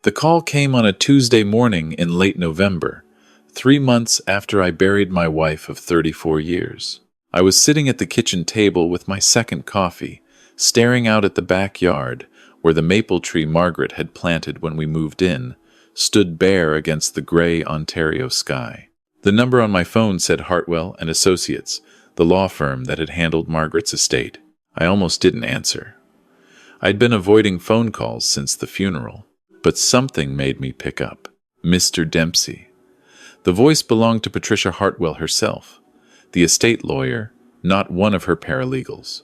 The call came on a Tuesday morning in late November, 3 months after I buried my wife of 34 years. I was sitting at the kitchen table with my second coffee, staring out at the backyard where the maple tree Margaret had planted when we moved in stood bare against the gray Ontario sky. The number on my phone said Hartwell and Associates, the law firm that had handled Margaret's estate. I almost didn't answer. I'd been avoiding phone calls since the funeral, but something made me pick up. Mr. Dempsey. The voice belonged to Patricia Hartwell herself, the estate lawyer, not one of her paralegals.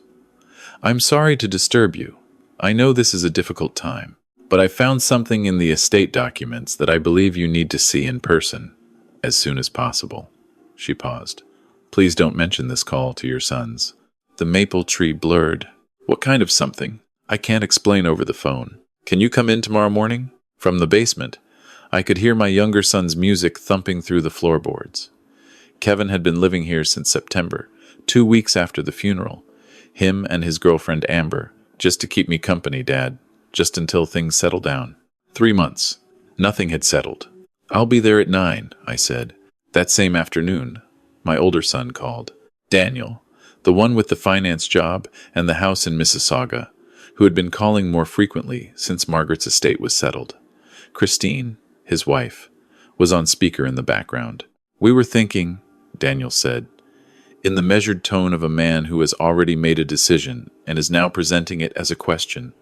I'm sorry to disturb you. I know this is a difficult time, but I found something in the estate documents that I believe you need to see in person as soon as possible. She paused. Please don't mention this call to your sons. The maple tree blurred. What kind of something? I can't explain over the phone. Can you come in tomorrow morning? From the basement, I could hear my younger son's music thumping through the floorboards. Kevin had been living here since September, 2 weeks after the funeral. Him and his girlfriend Amber, just to keep me company, Dad, just until things settle down. 3 months. Nothing had settled. I'll be there at 9, I said. That same afternoon, my older son called. Daniel, the one with the finance job and the house in Mississauga, who had been calling more frequently since Margaret's estate was settled. Christine, his wife, was on speaker in the background. We were thinking, Daniel said, in the measured tone of a man who has already made a decision and is now presenting it as a question,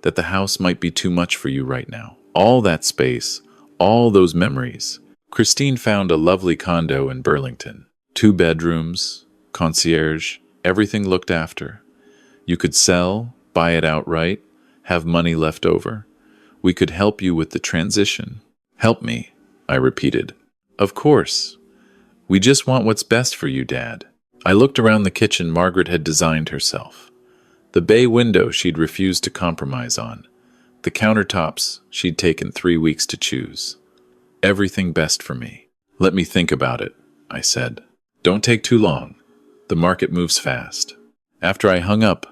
that the house might be too much for you right now. All that space, all those memories. Christine found a lovely condo in Burlington. 2 bedrooms, concierge, everything looked after. You could sell, buy it outright, have money left over. We could help you with the transition. Help me, I repeated. Of course. We just want what's best for you, Dad. I looked around the kitchen Margaret had designed herself. The bay window she'd refused to compromise on. The countertops she'd taken 3 weeks to choose. Everything best for me. Let me think about it, I said. Don't take too long. The market moves fast. After I hung up,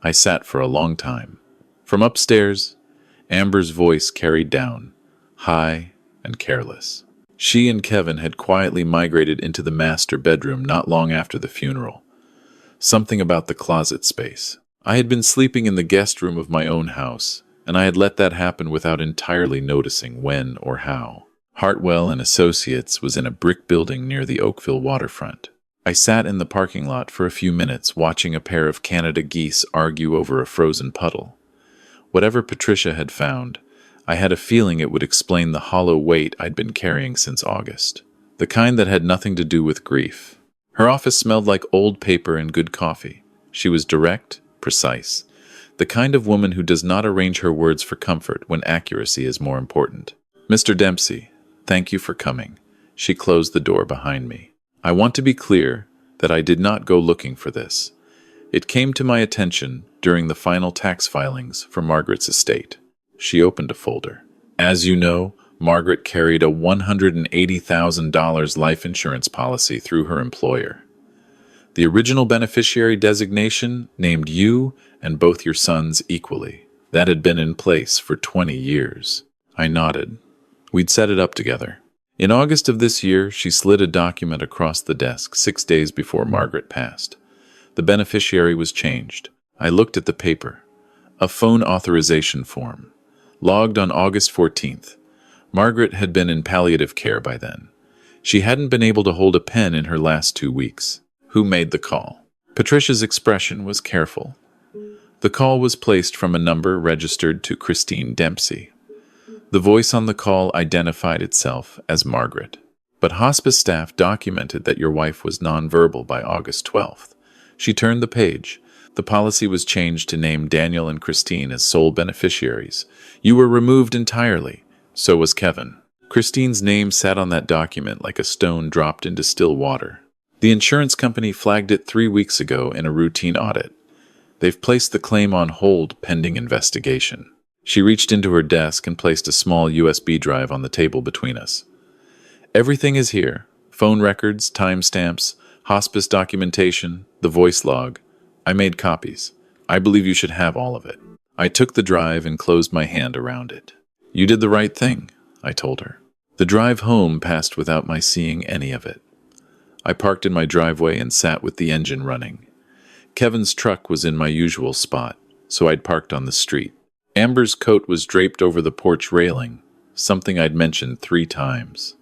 I sat for a long time. From upstairs, Amber's voice carried down, high and careless. She and Kevin had quietly migrated into the master bedroom not long after the funeral. Something about the closet space. I had been sleeping in the guest room of my own house, and I had let that happen without entirely noticing when or how. Hartwell and Associates was in a brick building near the Oakville waterfront. I sat in the parking lot for a few minutes watching a pair of Canada geese argue over a frozen puddle. Whatever Patricia had found, I had a feeling it would explain the hollow weight I'd been carrying since August, the kind that had nothing to do with grief. Her office smelled like old paper and good coffee. She was direct, precise, the kind of woman who does not arrange her words for comfort when accuracy is more important. Mr. Dempsey, thank you for coming. She closed the door behind me. I want to be clear that I did not go looking for this. It came to my attention during the final tax filings for Margaret's estate. She opened a folder. As you know, Margaret carried a $180,000 life insurance policy through her employer. The original beneficiary designation named you and both your sons equally. That had been in place for 20 years. I nodded. We'd set it up together. In August of this year, she slid a document across the desk 6 days before Margaret passed. The beneficiary was changed. I looked at the paper. A phone authorization form. Logged on August 14th. Margaret had been in palliative care by then. She hadn't been able to hold a pen in her last 2 weeks. Who made the call? Patricia's expression was careful. The call was placed from a number registered to Christine Dempsey. The voice on the call identified itself as Margaret. But hospice staff documented that your wife was nonverbal by August 12th. She turned the page. The policy was changed to name Daniel and Christine as sole beneficiaries. You were removed entirely. So was Kevin. Christine's name sat on that document like a stone dropped into still water. The insurance company flagged it 3 weeks ago in a routine audit. They've placed the claim on hold pending investigation. She reached into her desk and placed a small USB drive on the table between us. Everything is here. Phone records, timestamps, hospice documentation, the voice log. I made copies. I believe you should have all of it. I took the drive and closed my hand around it. You did the right thing, I told her. The drive home passed without my seeing any of it. I parked in my driveway and sat with the engine running. Kevin's truck was in my usual spot, so I'd parked on the street. Amber's coat was draped over the porch railing, something I'd mentioned 3 times.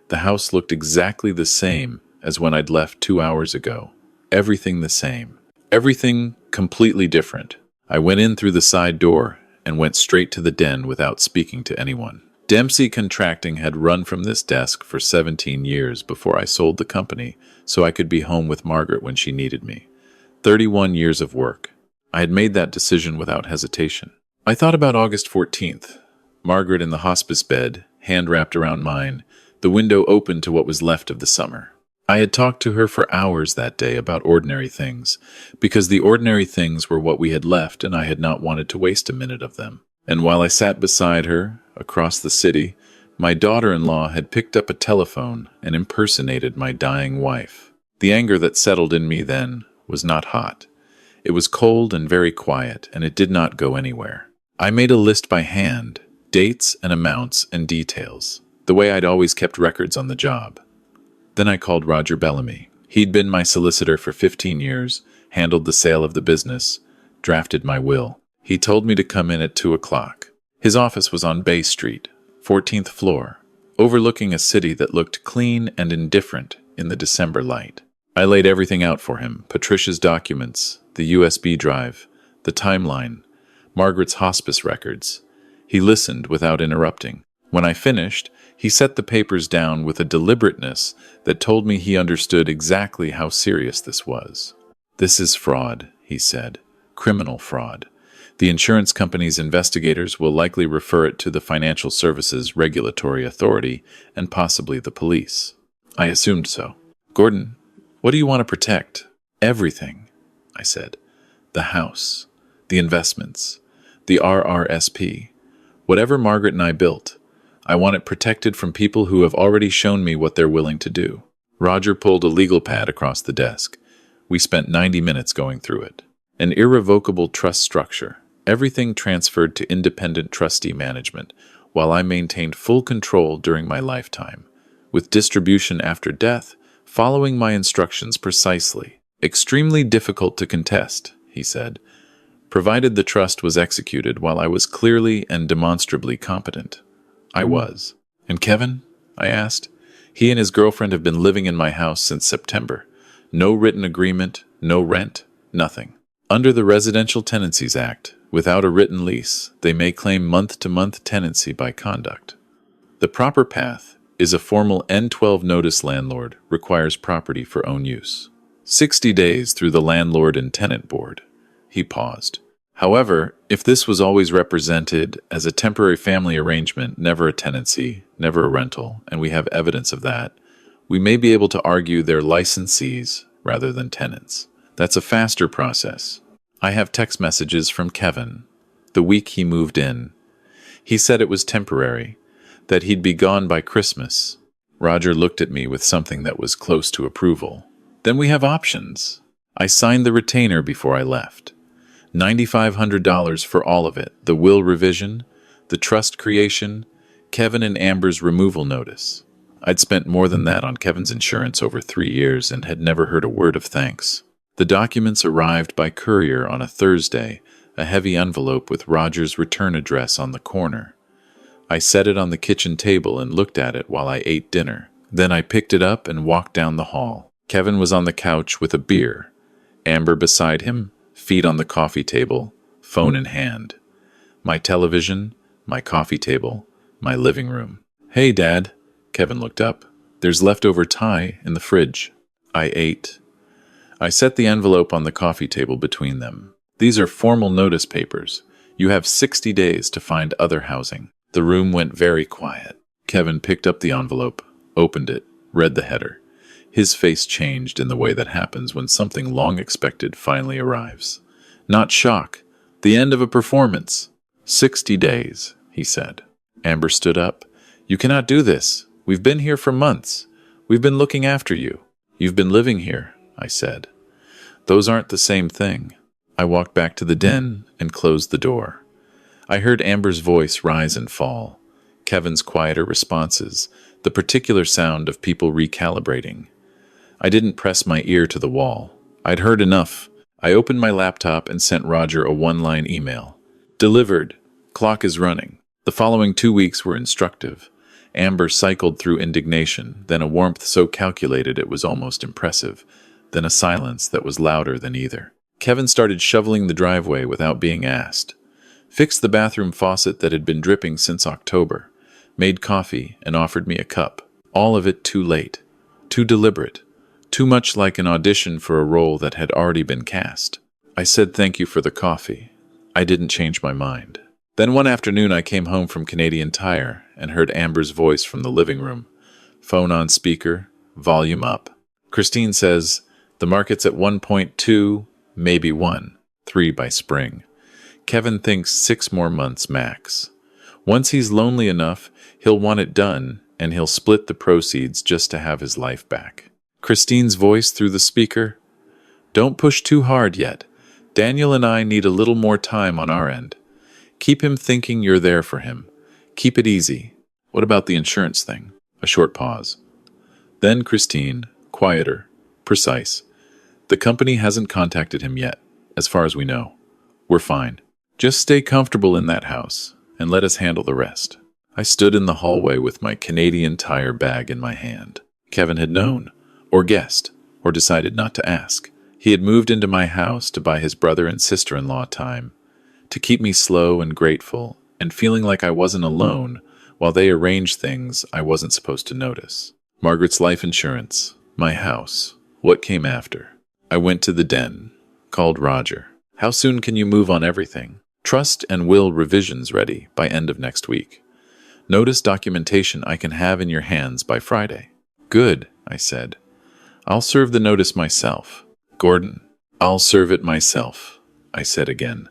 The house looked exactly the same as when I'd left 2 hours ago. Everything the same. Everything completely different. I went in through the side door and went straight to the den without speaking to anyone. Dempsey Contracting had run from this desk for 17 years before I sold the company so I could be home with Margaret when she needed me. 31 years of work. I had made that decision without hesitation. I thought about August 14th. Margaret in the hospice bed, hand wrapped around mine, the window open to what was left of the summer. I had talked to her for hours that day about ordinary things, because the ordinary things were what we had left and I had not wanted to waste a minute of them. And while I sat beside her, across the city, my daughter-in-law had picked up a telephone and impersonated my dying wife. The anger that settled in me then was not hot. It was cold and very quiet, and it did not go anywhere. I made a list by hand, dates and amounts and details, the way I'd always kept records on the job. Then I called Roger Bellamy. He'd been my solicitor for 15 years, handled the sale of the business, drafted my will. He told me to come in at 2 o'clock. His office was on Bay Street, 14th floor, overlooking a city that looked clean and indifferent in the December light. I laid everything out for him, Patricia's documents, the USB drive, the timeline, Margaret's hospice records. He listened without interrupting. When I finished, he set the papers down with a deliberateness that told me he understood exactly how serious this was. "This is fraud," he said. "Criminal fraud. The insurance company's investigators will likely refer it to the Financial Services Regulatory Authority and possibly the police." I assumed so. "Gordon, what do you want to protect?" "Everything," I said. "The house, the investments, the RRSP, whatever Margaret and I built. I want it protected from people who have already shown me what they're willing to do." Roger pulled a legal pad across the desk. We spent 90 minutes going through it. An irrevocable trust structure, everything transferred to independent trustee management, while I maintained full control during my lifetime, with distribution after death, following my instructions precisely. "Extremely difficult to contest," he said, "provided the trust was executed while I was clearly and demonstrably competent." I was. "And Kevin?" I asked. "He and his girlfriend have been living in my house since September. No written agreement, no rent, nothing. Under the Residential Tenancies Act, without a written lease, they may claim month-to-month tenancy by conduct. The proper path is a formal N12 notice. Landlord requires property for own use. 60 days through the Landlord and Tenant Board." He paused. "However, if this was always represented as a temporary family arrangement, never a tenancy, never a rental, and we have evidence of that, we may be able to argue they're licensees rather than tenants. That's a faster process. I have text messages from Kevin, the week he moved in. He said it was temporary, that he'd be gone by Christmas." Roger looked at me with something that was close to approval. "Then we have options." I signed the retainer before I left. $9,500 for all of it, the will revision, the trust creation, Kevin and Amber's removal notice. I'd spent more than that on Kevin's insurance over 3 years and had never heard a word of thanks. The documents arrived by courier on a Thursday, a heavy envelope with Roger's return address on the corner. I set it on the kitchen table and looked at it while I ate dinner. Then I picked it up and walked down the hall. Kevin was on the couch with a beer. Amber beside him, feet on the coffee table, phone in hand. My television, my coffee table, my living room. "Hey, Dad." Kevin looked up. "There's leftover Thai in the fridge." I ate. I set the envelope on the coffee table between them. "These are formal notice papers. You have 60 days to find other housing." The room went very quiet. Kevin picked up the envelope, opened it, read the header. His face changed in the way that happens when something long expected finally arrives. Not shock, the end of a performance. 60 days, he said. Amber stood up. "You cannot do this. We've been here for months. We've been looking after you. You've been living here," I said. "Those aren't the same thing." I walked back to the den and closed the door. I heard Amber's voice rise and fall, Kevin's quieter responses, the particular sound of people recalibrating. I didn't press my ear to the wall. I'd heard enough. I opened my laptop and sent Roger a one-line email. Delivered. Clock is running. The following 2 weeks were instructive. Amber cycled through indignation, then a warmth so calculated it was almost impressive, then a silence that was louder than either. Kevin started shoveling the driveway without being asked. Fixed the bathroom faucet that had been dripping since October. Made coffee and offered me a cup. All of it too late. Too deliberate. Too much like an audition for a role that had already been cast. I said thank you for the coffee. I didn't change my mind. Then one afternoon I came home from Canadian Tire and heard Amber's voice from the living room. Phone on speaker, volume up. Christine says, the market's at 1.2, maybe 1, 3 by spring. Kevin thinks 6 more months max. Once he's lonely enough, he'll want it done, and he'll split the proceeds just to have his life back. Christine's voice through the speaker, don't push too hard yet. Daniel and I need a little more time on our end. Keep him thinking you're there for him. Keep it easy. What about the insurance thing? A short pause. Then Christine, quieter, precise. The company hasn't contacted him yet, as far as we know. We're fine. Just stay comfortable in that house, and let us handle the rest. I stood in the hallway with my Canadian Tire bag in my hand. Kevin had known, or guessed, or decided not to ask. He had moved into my house to buy his brother and sister-in-law time, to keep me slow and grateful, and feeling like I wasn't alone while they arranged things I wasn't supposed to notice. Margaret's life insurance, my house, what came after. I went to the den, called Roger. How soon can you move on everything? Trust and will revisions ready by end of next week. Notice documentation I can have in your hands by Friday. Good, I said. I'll serve the notice myself. Gordon, I'll serve it myself, I said again,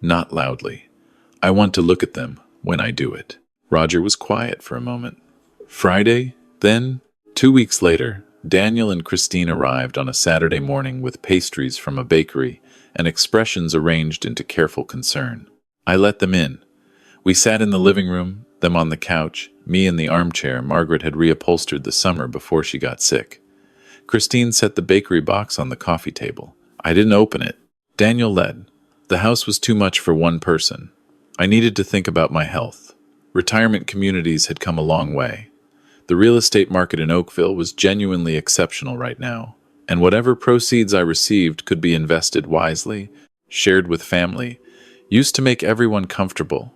not loudly. I want to look at them when I do it. Roger was quiet for a moment. Friday, then? 2 weeks later, Daniel and Christine arrived on a Saturday morning with pastries from a bakery and expressions arranged into careful concern. I let them in. We sat in the living room, them on the couch, me in the armchair Margaret had reupholstered the summer before she got sick. Christine set the bakery box on the coffee table. I didn't open it. Daniel led. The house was too much for one person. I needed to think about my health. Retirement communities had come a long way. The real estate market in Oakville was genuinely exceptional right now, and whatever proceeds I received could be invested wisely, shared with family, used to make everyone comfortable,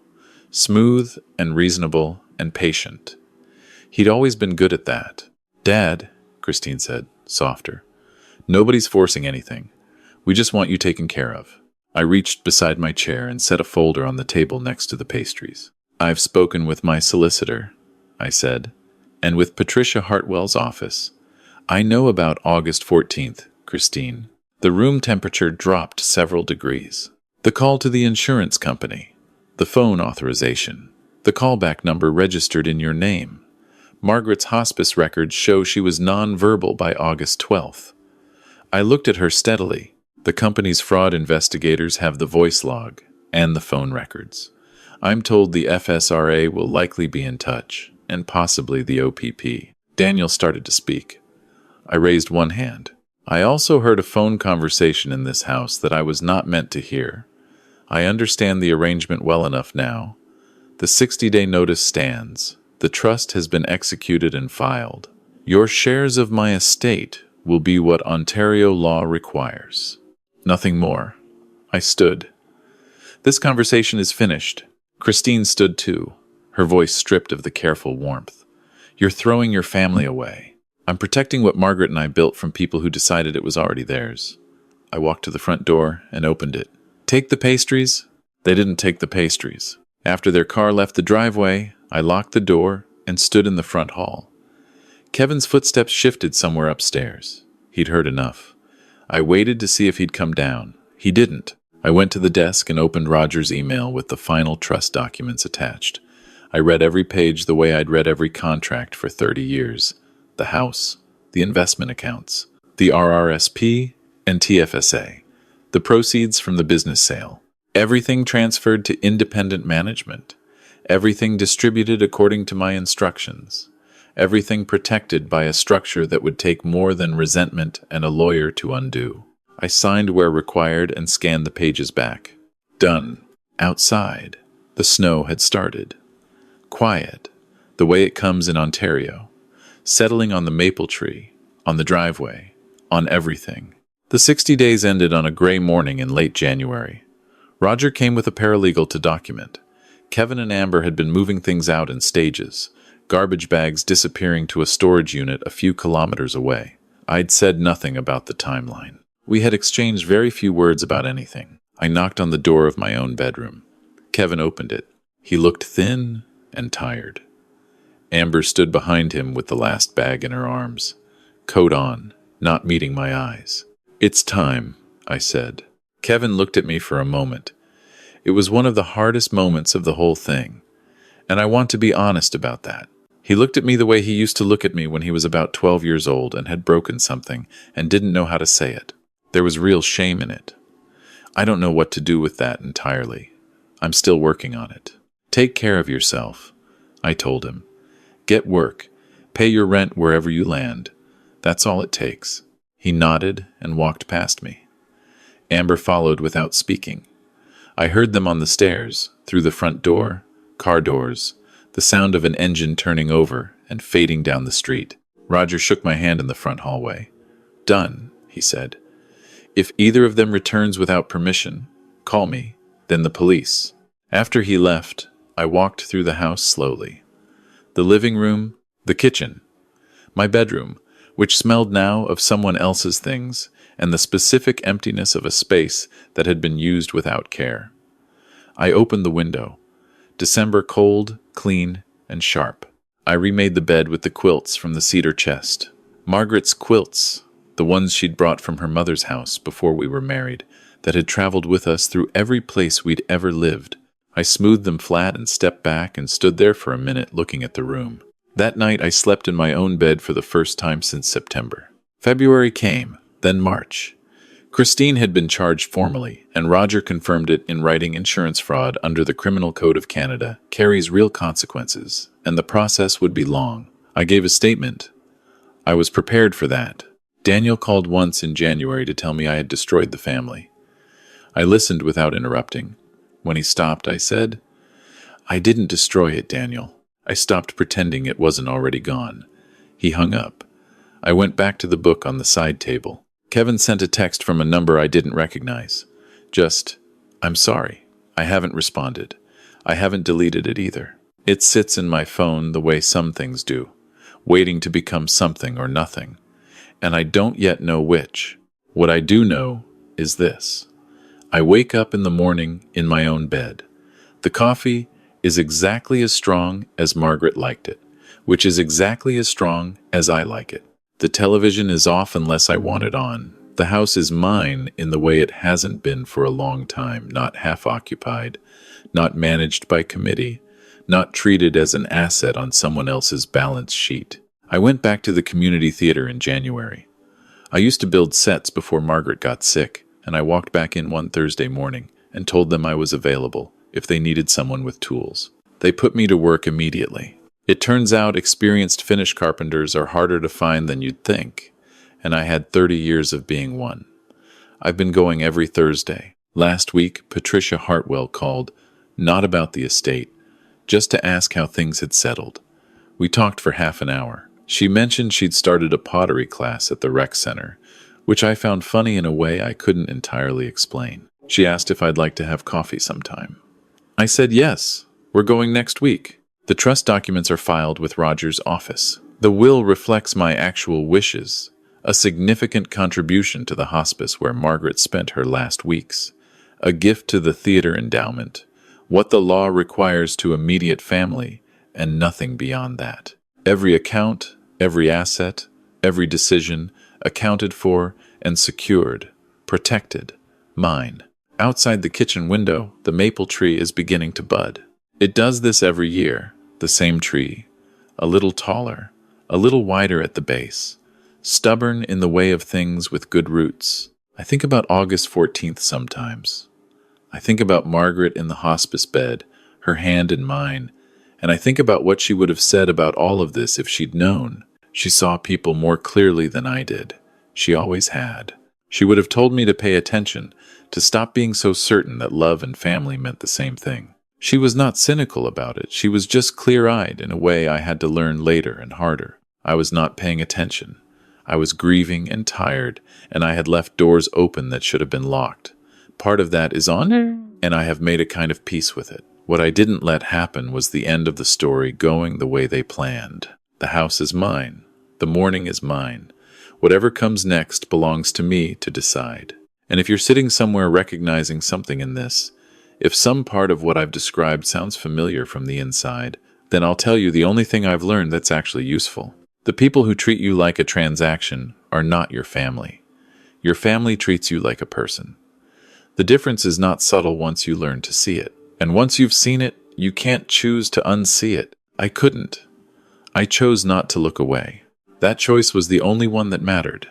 smooth and reasonable and patient. He'd always been good at that. Dad, Christine said, softer. Nobody's forcing anything. We just want you taken care of. I reached beside my chair and set a folder on the table next to the pastries. I've spoken with my solicitor, I said, and with Patricia Hartwell's office. I know about August 14th, Christine. The room temperature dropped several degrees. The call to the insurance company. The phone authorization. The callback number registered in your name. Margaret's hospice records show she was nonverbal by August 12th. I looked at her steadily. The company's fraud investigators have the voice log and the phone records. I'm told the FSRA will likely be in touch, and possibly the OPP. Daniel started to speak. I raised one hand. I also heard a phone conversation in this house that I was not meant to hear. I understand the arrangement well enough now. The 60-day notice stands. The trust has been executed and filed. Your shares of my estate will be what Ontario law requires. Nothing more. I stood. This conversation is finished. Christine stood too, her voice stripped of the careful warmth. You're throwing your family away. I'm protecting what Margaret and I built from people who decided it was already theirs. I walked to the front door and opened it. Take the pastries? They didn't take the pastries. After their car left the driveway, I locked the door and stood in the front hall. Kevin's footsteps shifted somewhere upstairs. He'd heard enough. I waited to see if he'd come down. He didn't. I went to the desk and opened Roger's email with the final trust documents attached. I read every page the way I'd read every contract for 30 years. The house, the investment accounts, the RRSP and TFSA, the proceeds from the business sale. Everything transferred to independent management. Everything distributed according to my instructions. Everything protected by a structure that would take more than resentment and a lawyer to undo. I signed where required and scanned the pages back. Done. Outside, the snow had started. Quiet, the way it comes in Ontario. Settling on the maple tree, on the driveway, on everything. The 60 days ended on a gray morning in late January. Roger came with a paralegal to document. Kevin and Amber had been moving things out in stages, garbage bags disappearing to a storage unit a few kilometers away. I'd said nothing about the timeline. We had exchanged very few words about anything. I knocked on the door of my own bedroom. Kevin opened it. He looked thin and tired. Amber stood behind him with the last bag in her arms, coat on, not meeting my eyes. "It's time," I said. Kevin looked at me for a moment. It was one of the hardest moments of the whole thing, and I want to be honest about that. He looked at me the way he used to look at me when he was about 12 years old and had broken something and didn't know how to say it. There was real shame in it. I don't know what to do with that entirely. I'm still working on it. "Take care of yourself," I told him. "Get work. Pay your rent wherever you land. That's all it takes." He nodded and walked past me. Amber followed without speaking. I heard them on the stairs, through the front door, car doors, the sound of an engine turning over and fading down the street. Roger shook my hand in the front hallway. "Done," he said. "If either of them returns without permission, call me, then the police." After he left, I walked through the house slowly. The living room, the kitchen, my bedroom, which smelled now of someone else's things, and the specific emptiness of a space that had been used without care. I opened the window. December cold, clean, and sharp. I remade the bed with the quilts from the cedar chest. Margaret's quilts, the ones she'd brought from her mother's house before we were married, that had traveled with us through every place we'd ever lived. I smoothed them flat and stepped back and stood there for a minute looking at the room. That night I slept in my own bed for the first time since September. February came, then March. Christine had been charged formally, and Roger confirmed it in writing. Insurance fraud under the Criminal Code of Canada carries real consequences, and the process would be long. I gave a statement. I was prepared for that. Daniel called once in January to tell me I had destroyed the family. I listened without interrupting. When he stopped, I said, "I didn't destroy it, Daniel. I stopped pretending it wasn't already gone." He hung up. I went back to the book on the side table. Kevin sent a text from a number I didn't recognize. Just, "I'm sorry. I haven't responded. I haven't deleted it either. It sits in my phone the way some things do, waiting to become something or nothing. And I don't yet know which. What I do know is this. I wake up in the morning in my own bed. The coffee is exactly as strong as Margaret liked it, which is exactly as strong as I like it. The television is off unless I want it on. The house is mine in the way it hasn't been for a long time, not half-occupied, not managed by committee, not treated as an asset on someone else's balance sheet. I went back to the community theater in January. I used to build sets before Margaret got sick, and I walked back in one Thursday morning and told them I was available if they needed someone with tools. They put me to work immediately. It turns out experienced Finnish carpenters are harder to find than you'd think, and I had 30 years of being one. I've been going every Thursday. Last week, Patricia Hartwell called, not about the estate, just to ask how things had settled. We talked for half an hour. She mentioned she'd started a pottery class at the rec center, which I found funny in a way I couldn't entirely explain. She asked if I'd like to have coffee sometime. I said yes. We're going next week. The trust documents are filed with Roger's office. The will reflects my actual wishes, a significant contribution to the hospice where Margaret spent her last weeks, a gift to the theater endowment, what the law requires to immediate family, and nothing beyond that. Every account, every asset, every decision, accounted for and secured, protected, mine. Outside the kitchen window, the maple tree is beginning to bud. It does this every year, the same tree, a little taller, a little wider at the base, stubborn in the way of things with good roots. I think about August 14th sometimes. I think about Margaret in the hospice bed, her hand in mine, and I think about what she would have said about all of this if she'd known. She saw people more clearly than I did. She always had. She would have told me to pay attention, to stop being so certain that love and family meant the same thing. She was not cynical about it. She was just clear-eyed in a way I had to learn later and harder. I was not paying attention. I was grieving and tired, and I had left doors open that should have been locked. Part of that is on her, and I have made a kind of peace with it. What I didn't let happen was the end of the story going the way they planned. The house is mine. The morning is mine. Whatever comes next belongs to me to decide. And if you're sitting somewhere recognizing something in this, if some part of what I've described sounds familiar from the inside, then I'll tell you the only thing I've learned that's actually useful. The people who treat you like a transaction are not your family. Your family treats you like a person. The difference is not subtle once you learn to see it. And once you've seen it, you can't choose to unsee it. I couldn't. I chose not to look away. That choice was the only one that mattered.